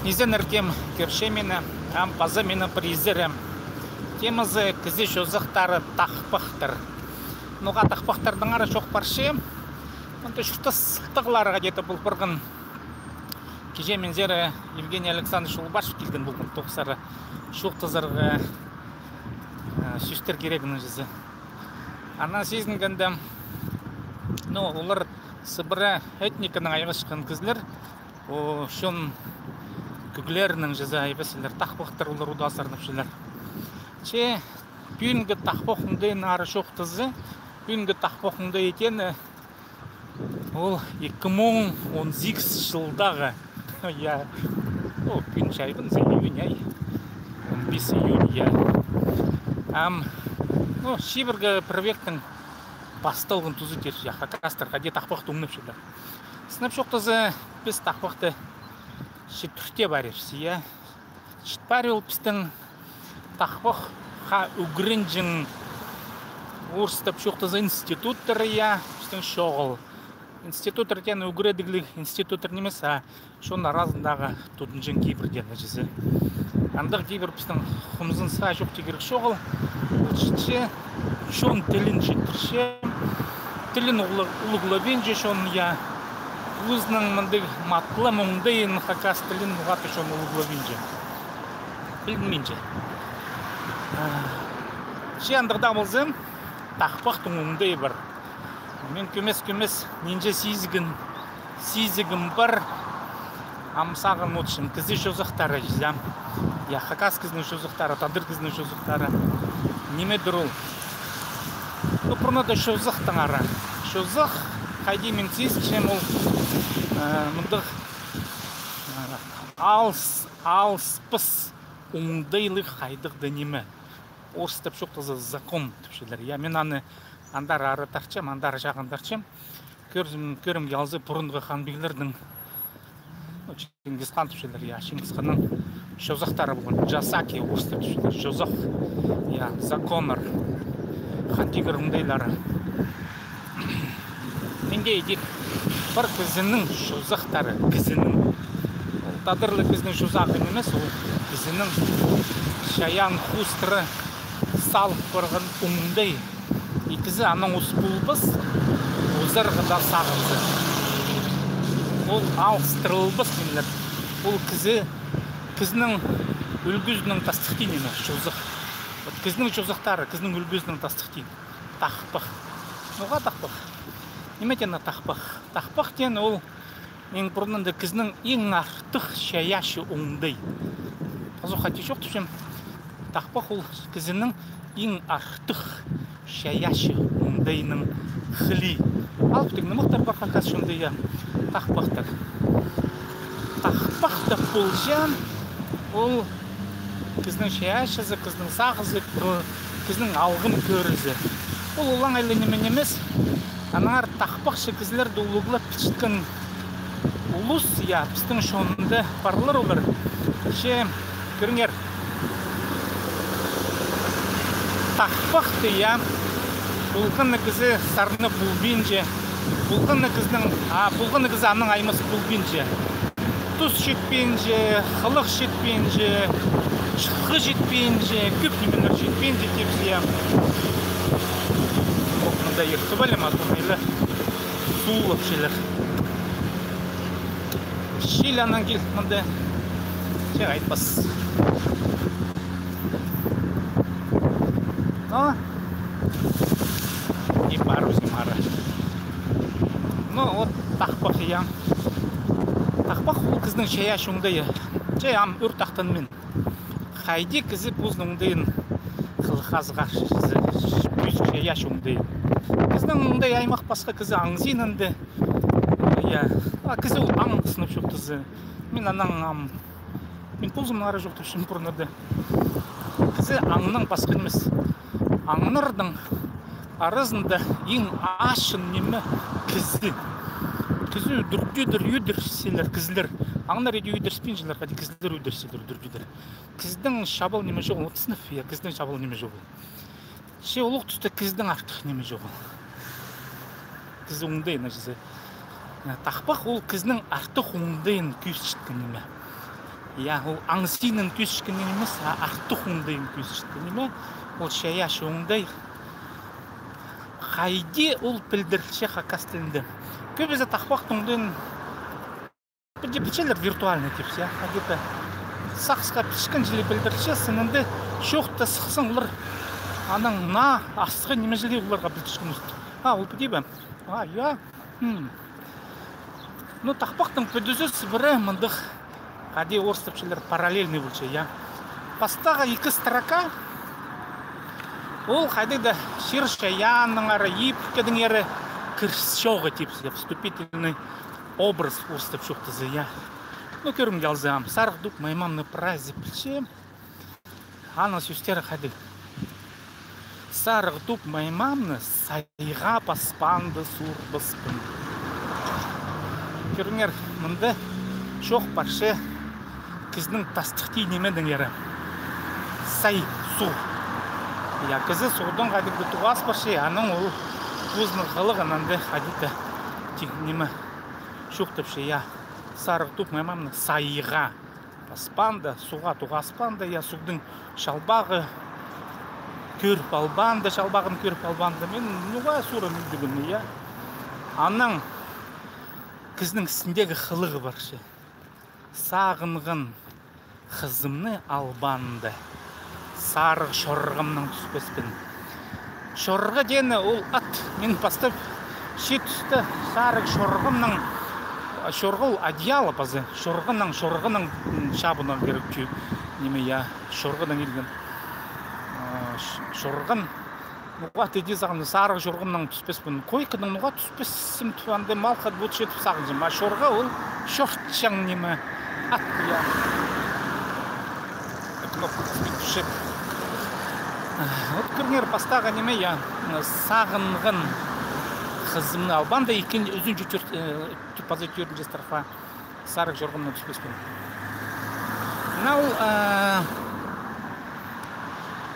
Низен әркем кершемені, әм пазы мені призірім. Темізі кізі шозықтары тақпықтыр. Нұға тақпықтардың ары шоқ баршы. Онда шүрті сықтығыларға деті бұл бұрғын. Кеже мен зері Евгений Александрович Улбашев келген болғын. Тоқсары шоқтызырғы сүстер керегінің жүзі. Анан сезінгенде, олар Сыбыры этниканың айға шыққан кізлер, шон күглерінің жүзі айбасылар, тақпықтар олар ұдасарынып жүлер. Че, бүгінгі тақпықындайын ары шоқтызы, бүгінгі тақпықындай етені, ол 2018 жылдағы, бүгін шайбын зәйбін, 15 июль, шибіргі проекттің басталғын тұзы керші, яқақастыр, қаде тақпақты ұңнып жүлер. Сынап шоқтызы біз тақпақты шетпірте бар ерсі, шетпар ол біздің тақпақ қа үгірінжің орыстап шоқтызы институттары, біздің шоғыл. Институттар тәні үгіредігілік институттар немес, шоның аразындағы тұтынжың кейбірден жүзі. Андық кейбір біздің құмызын сыға жоқ тегерік шоғыл, ол шон тілін жетірше, тілін ұлығылабен же шон, өзінің мұндық матлы мұңдайын қақас тілін ұғаты шон ұлығылабен же. Білгінмен же. Андықда болзым, тақпақтың ұңдай бар. Мен көмес ненже сезігім бар. Амсағын отшым, кізі шозықтары жізем. Қақас кізінің шозықтары, тадыр кізінің шозықтары. Немедір ол? Бұрны да шозықтың ары. Шозық, қайде мен сезікшем ол мұндық алыс-пыс оңдайлық қайдық дәнемі. Орыстап шоқтызы закон түпшілер. Мен аны андар ары тарчам, андар жағын тарчам. Көрім ялзы бұрынғы ханбейлердің Чингисхан түпшілер. Чингисханның шозықтары болған. Жасаки орыстап түпшілер. Шозық, законыр. Хантигер ұңдайлары. Менде едік бір кізінің шозақтары, кізінің. Тадырлы кізінің шозағы емес, ол кізінің шаян құстыры салық бұрғын ұңдай. Екізі аның осы бұлбыз, өзірғыда сағызы. Ол алыстырылбыз менілер. Ол кізінің үлгізінің тастықтен емес, шозық. Кізінің шозақтары, кізінің үлгізінің тастықтен. Тақпық. Оға тақпық. Неметені тақпық? Тақпық ден ол ең бұрынында кізінің ең артық шаяшы оңдай. Қазу қате жоқ түшем. Тақпық ол кізінің ең артық шаяшы оңдайының қылы. Алып тегіне мұқтар бар қақас шондай тақпықтар. Тақпық да бұл жан ол кіздің шаяшызы, кіздің сағызы, кіздің алғын көрізі. Ол олаң айланемен емес, анар тақпақшы кізілерді ұлығылап пішіткен ұлыс, біздің шонында барлар олар. Көріңер, тақпақты, бұлғыны кізі сарыны бұлбенже, бұлғыны кізі аның аймасы бұлбенже. Тұз жетпенже, қылық жетпенже, шыққы жетпенже, көп неменер жетпенже тепсия. Мұнда ерті бәлем атымайлы суылып шелер. Шел анан кел, мұнда жай айтпас. Не бару зимара. Вот тақпақ ям. Тақпақ ол кіздің шаяш оңдайы. Жай өр тақтан мен. Қайды кізі көздің оңдайын қылғазға шаяш оңдайы. Кіздің оңдай аймақ басқа кізі аңзинінді. Кізі ол аң сынып жоқтызы. Мен анан мен көзім ары жоқты үшін бұрынады. Кізі аңның басқа емес. Аңнырдың арызында ең ашын немі кізді. Кізі үдірселер, кізілер. Аңнар еді үдірспен жылар, қады кізілер үдірселер, үдір. Кіздің шабыл неме жоғыл, отсынып, кіздің шабыл неме жоғыл. Олық түсті кіздің артық неме жоғыл. Кізі оңдайын ажызы. Тақпақ ол кіздің артық оңдайын күйіс шіткен неме. Я ол аңсинын күшкінен емес, ақтықундайын күшкінен еме, ол шая шоңдай. Қайде ол пілдірші хакас тілінде. Көбізі тақпақтыңдың пілдіршілер виртуальный тепсе. Қайдеті сақсыға пішкін жылы пілдірші сынынды шоқты сықсын ұлыр. Аның на астығы неме жылы ұлырға пілдіршкін ұсты. Ол пілдей бәм. Я. Ну, тақпақтың пілдізі бірі мұндық қаде орыстапшылар параллельный бұлчы, я. Пастаға 2 строка ол қайдайда шершаяның ары, епкедің ері кіршоғы тепсі, вступительный образ орыстап шоқтызы, я. Ну, көрім келзам, сарық дуп маймамны праздник білші. Ана сөстері қайдай. Сарық дуп маймамны сайға паспанды сұрбыспын. Көріңер, мұнды шоқ баршы кіздің тастықты немедің ері. Сай, су. Я кізі суғдың қадықты туғас баршы, аның ол көзінің қылығынанды қадықты немі шоқтыпшы, я. Сарық туп маймамны сайға паспанды, суға туғаспанды, я суғдың шалбағы көріп албанды, шалбағын көріп албанды. Мен нұға сұра мүлдігімі, я. Аның кіздің сіндегі қылығы баршы. Сағынғын қызымны албанды. Сарық шорғымның түспеспін. Шорғы дені ол ат. Мен бастап шет түсті сарық шорғымның шорғыл адиалы базы. Шорғының шабынан керек күй. Неме я шорғыдан елген. Шорғын нұға теді сағынды сарық шорғымның түспеспін. Койқының нұға түспесім туанды малқат бұд шетіп сағынжым. Шорғы ол шортшаң неме ат я. Түшіп. Вот көрінер пастаға неме я сағынғын қызымны албанда екінші үзінші төртінші строфа сарық жорғымны түспеспен. Нау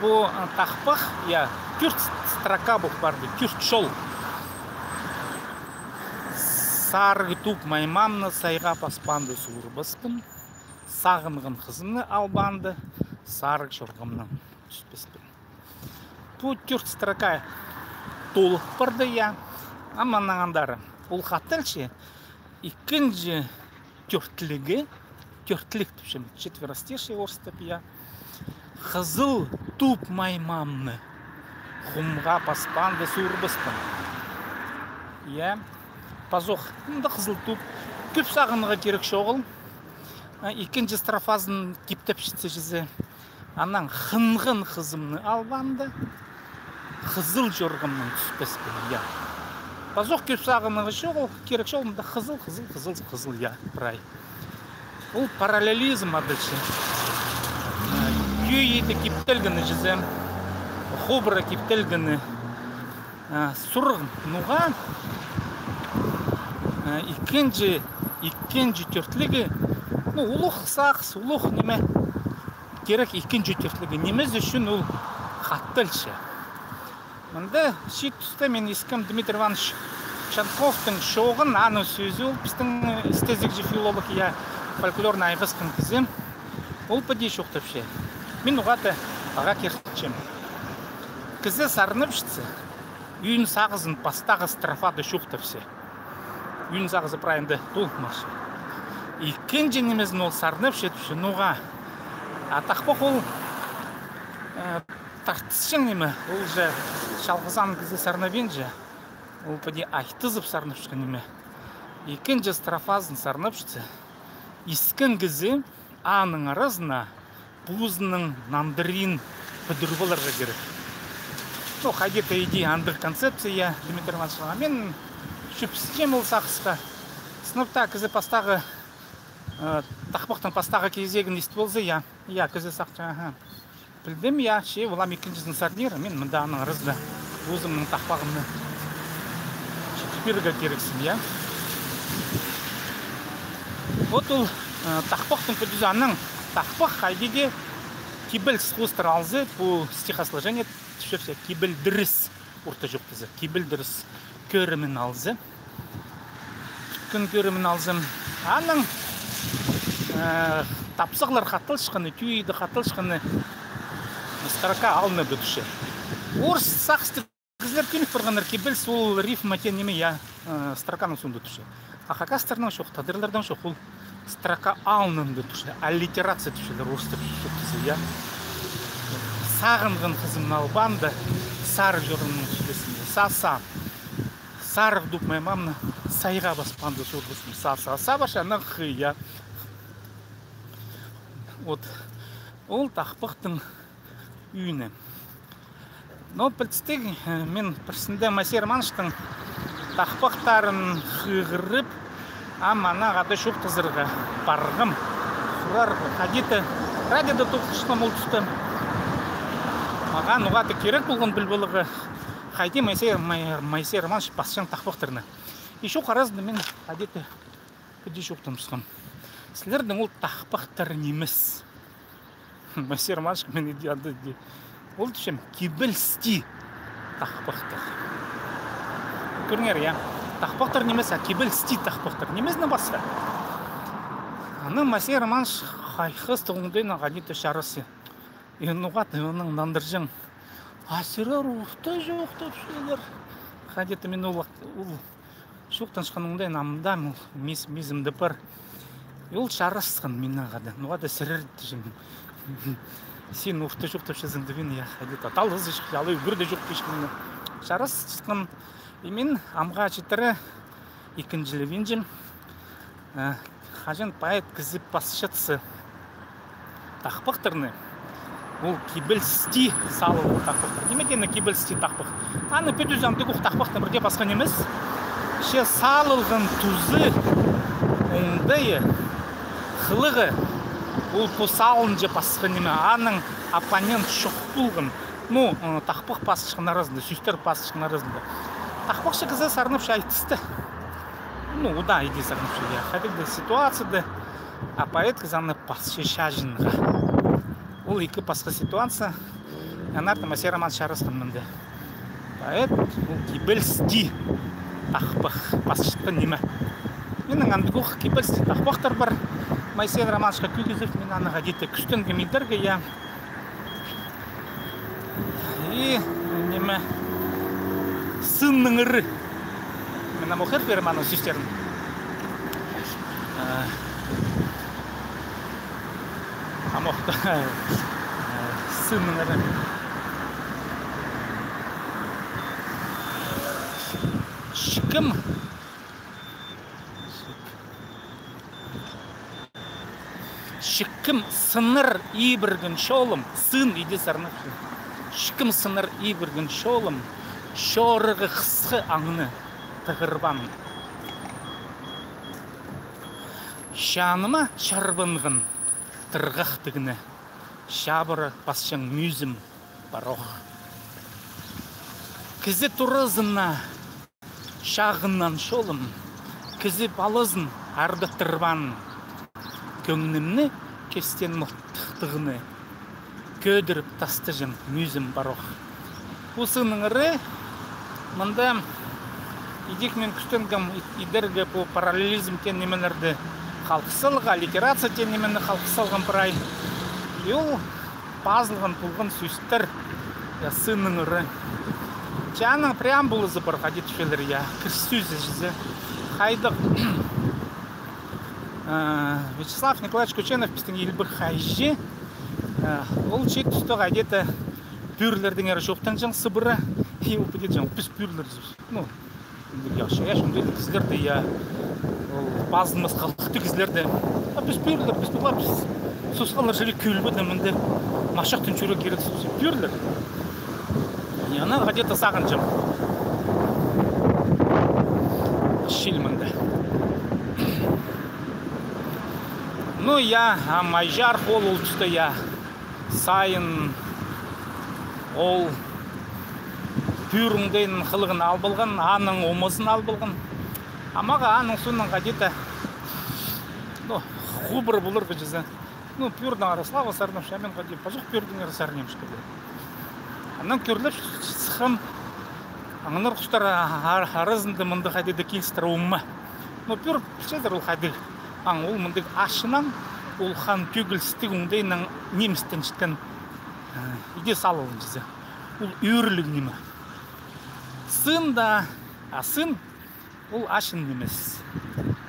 по тақпақ я 4 строка бұл барды, 4 шол. Сарғы туп маймамны сайға паспанды суырбыспын. Сағынғын қызымны албанды сарық жорғымны түспеспен. Бұл 4 строка толық барды я. Аманағандары. Ол қаттылшы екінші төртлігі, төртлік түпшім, четверостеші орыстап я. Қызыл туп маймамны құмға паспанды суырбыспын. Я. Пазоқ. Мұнда қызыл туп. Көп сағынға керек шоғыл. Екінші строфазын кептеп шітсе жүзі. Анан хынғын қызымны албанды. Қызыл жорғымның түспеспін, я. Пазоқ көп сағынығы шоғыл, керек шоғылында қызыл, я, прай. Ол параллелизм адылшы. Күйейді кептелгіні жүзі, хобыра кептелгіні сұрғын нұға. Икенжі төртлігі, ұлық сақс, ұлық неме керек икенжі төртлігі. Неміз үшін ол қаттылшы. Мұнда шет түсті мен ескім Дмитрий Иванович Шанковтың шоғын аны сөзі ол біздің істезік же филолог я фольклорны айғызқын кізім. Ол пәдей шоқтыпшы. Мен ұғаты аға керсічем. Кізі сарынып шытсы. Үйін сағызын пастағы строфады шоқтыпшы. Үйін сағызы прайымды толықмашы. Икенжі немезін ол сарынып шетіпші. Нұға атақпақ ол тартысшың неме. Ол же шалғызан кізі сарынабен же. Ол пәде айтызып сарынып шыққан неме. Икенжі строфазын сарынып шытсы. Искін кізі аның арызына бұзының нандырин pëдірғыларға керек. Ну, қайдеті идея андық концепция Дмитрий Ивановичға. Мен шүпсіздем ол сақысқа. Сыныпта кізі пастағы, тақпақтың пастағы кезегін естіп болзы, я кізі сақча. Білдім, я, олам екіншіздің сардері, мен мұнда аның арызда бұзымның тақпағымны шетіперге керексін, я. Вот ол тақпақтың pëдізі аның тақпақ қайдеге кибіл сқостыр алзы, бұл стихосложение түшірсе, кибіл дұрыс орта жоқтызы. Кибіл дұрыс көрімін алзы. Күн көрімін алзым. Аның тапсықлар қатылшқаны, түйейді қатылшқаны строка алыны бүтіші. Орыс сақсты кізлер көнік бірғаныр кебіл сол рифма тен неме я строканың сонды түші. Ақақастарынан шоқ, тадырлардан шоқ ол строка алынын бүтіші, аллитерация түшілер орысты түші я. Сағынғын қызым албанды, сар жорының түшілесінде, са-са. Сарық дуп моя мамна сайға баспанды шорғысым, са-са баша нақы я. Вот, ол тақпықтың үйіне. Но білістік, мен бірсінде Масер Манштың тақпықтарын қығырып, амана ғады шоқ тұзырға барғым. Құрар қадеті, радиода тоқышына ол түсті. Маған оғаты керек болған білбілігі қайде Масер Манш басшан тақпықтырны. Ешо қаразды мен қадеті күде шоқтым сұқым. Сілердің ол тақпықтар немес. Масер Манш мен идеалды де. Ол түшем кебілсті тақпықтар. Көріңер, я. Тақпықтар немес, а кебілсті тақпықтар. Немесіне басы. Аны Масер Манш қайқыз тұғындайна қадеті шарысы. Енуғат, оның нандыржың. Асырар ұқты жоқтап шөлер. Қадеті мен ол шоқтан шықаныңдай намдам, мезімді бір. Ол шарысқан мен ағады. Нуғады сірірді жын. Сен ұқты жоқтап шызыңды мен, я қадеті. Талғыз ешкі, алай үрді жоқ кешкімені. Шарысқан. Мен амға жетірі екіншілі венжім. Қажын пайет кізіп басшытсы тақпықтырны. Ол кебілсті салығы тақпықтыр. Демедені кебілсті тақпық. Аны пөті жанды құқ тақпықтың бірде басқан емес. Ше салылғын тұзы оңдайы қылығы ол посалын же басқан неме. Аның оппонент шоқ бұлғын. Ну, тақпық басышқын арасында, сүйістер басышқын арасында. Тақпықшы қызы сарынып шайтысты. Ну, уда иди сарынып шайы. Қадырды ситуацияды апайет қызаны басшы шажынға. Ол екі басқа ситуация. Янарты Масер Манш шарысқын мінді. Пайет, ол кебілсті тақпық басшықы неме. Менің андығық кебілсті тақпықтар бар. Масер Маншқа күйгізіп, мен аныға деті күстінгі мейдерге, я. И неме сынның ұры. Мен амоқыр берім аның сүйстерін. Амоқты сынның ұры. Шықым. Шықым сыныр ибіргін шолым. Сын иде сарнып. Шықым сыныр ибіргін шолым. Шорығы қысқы аңыны тығырбан. Шаныма шарбынғын тырғақтығыны. Шабыры басшың мүзім бароқ. Кізі тұрызына шағыннан шолым. Кізі балызын арды тырбан. Көңнімні кестен мұқтықтығыны. Көдіріп тастыжын мүзім бароқ. Осының ұры, мұнда идек мен күстенгім идерге по параллелизм тен немелерді қалқысылға, литерация тен немені қалқысылған бірай. Ол пазылған тұлғын сөйстір сының ұры. Жаңның преамбулызы бір қадет шелер, кірсөзі жізі. Қайдық Вячеслав Николаевич Кученов біздің елбір қайжы. Ол чек түсті қадеті пүрлердің әрі жоқтан жаң сыбыры. Ол бігет жаң біз пүрлер жүз. Ну, яшын дөйді кізлерді, базынымыз қалықты кізлерді. Біз пүрлер, біз бұлар, біз сұсқалар жәрі көлбеді мінді. Машақтың жүрі керек сұсы пүрлер. Яна қадеті сағын жам. Шилмінді. Ну, майжар қол ол түсті, сайын ол пүріңден қылығын албылған, аның омызын албылған. Амаға аның сұнның қадеті құбыр бұлыр көжізі. Пүрдің арыслава сарынып шамен қадет, пажық пүрдің әрі сарынем шкеді. Анан көрліп сықым аңыныр құстар арызынды мұнды қадеді келістір ұмы. Пүр пішедір ол қадет. Ол мұндық ашынан улхан төгілістік оңдайның немістен шыттен иде салылын жызы. Ол үйірлік немі. Сын да, а сын ол ашын немес.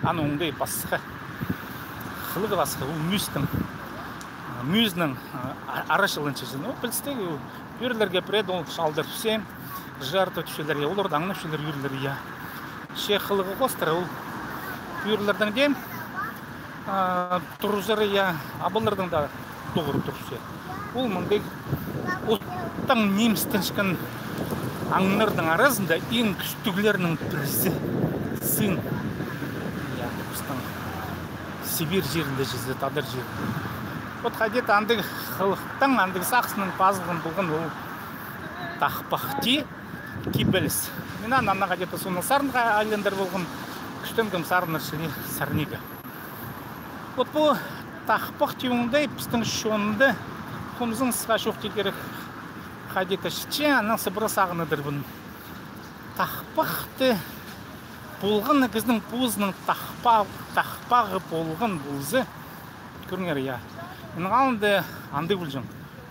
Аны оңдай басқа. Қылығы басқа, ол мүйіздің арашылын чызын. Ол білістегі үйірлерге пред ол шалдыр всем, жарты түшелерге, оларды аңнып шелер үйірлер, я. Ше қылығы қостыры, ол үйірлердің дем, тұрузары, я, абылардың да тоғыры тұрсы. Ол мұндай, оттан немістен шыққан аңнардың арасында ең күштігілерінің бірісі сын. Сибирь жерінде жүзді, Тадар жерінде. Вот қадет андығы қылықтың, андығы сақсының пазылғын болған ол тақпақты кибеліс. Мен анна қадеті соны сарынға айлендар болған күштенгім сарыныршылы сарнегі. Вот бұл тақпақ теуіңді біздің шонды қомызың сыға шоқты керек қадеті шыче, анан сыбыры сағыныдыр бұн. Тақпақты болған біздің пузының тақпағы болған бұлзы көріңер, я. Мен ғалынды анды бұлжың.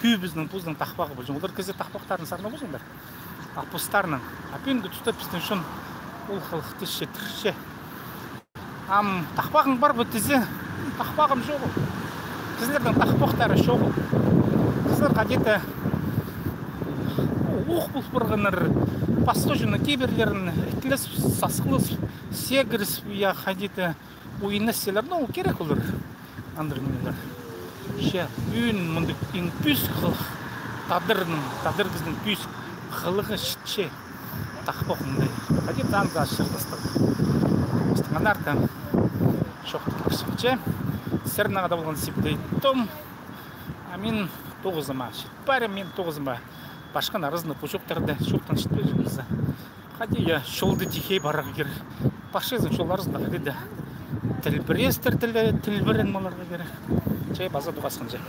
Күй біздің пузының тақпағы бұлжың. Олар кезде тақпақтарын сарына бұлжыңдар. Апустарының. Апенгі тұтып біздің шын ол қылықты шетірше. Тақпағың бар бұтізі. Тақпағым жоғы. Кізлердің тақпақтары жоғы. Кізлер қадеті оқ бұл бұрғыныр. Пастожыны кейберлерін әтіліс, сасқылыс, сегіріс, я қадеті ойына селер. Ну, керек олар. Андырмелер. Ше, үйін мұндық ең пүйс қылық. Тадыр біздің пүйс қылығы шытше. Тақпақ мұндай. Қадеті аңға шырдыстық. Остыңан артын шоқтық шықче. Сәрнағада болған септейтім. Мен тоғызыма шетпәрі, мен тоғызыма башқан арызны пұшоқтарды шоқтан шетпе жүрмізді. Қаде я шолды тихей барағы керек. Пашезін шол арызында қадеді. Тілбірестір тілбірін маларға керек. Чай база дұғасқан жай.